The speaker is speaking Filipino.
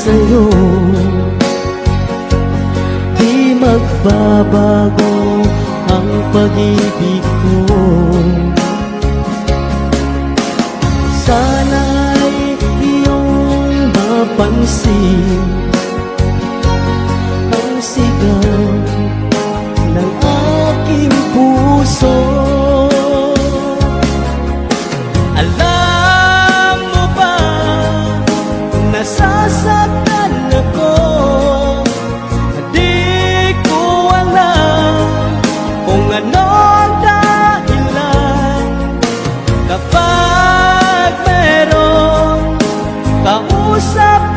sa'yo, di magbabago ang pag-ibig ko. Sana'y iyong mapansin ang sigaw ng aking puso. Alam mo ba, nasasaktan ako, di ko alam kung ano ang dahilan. Kapag merong kausap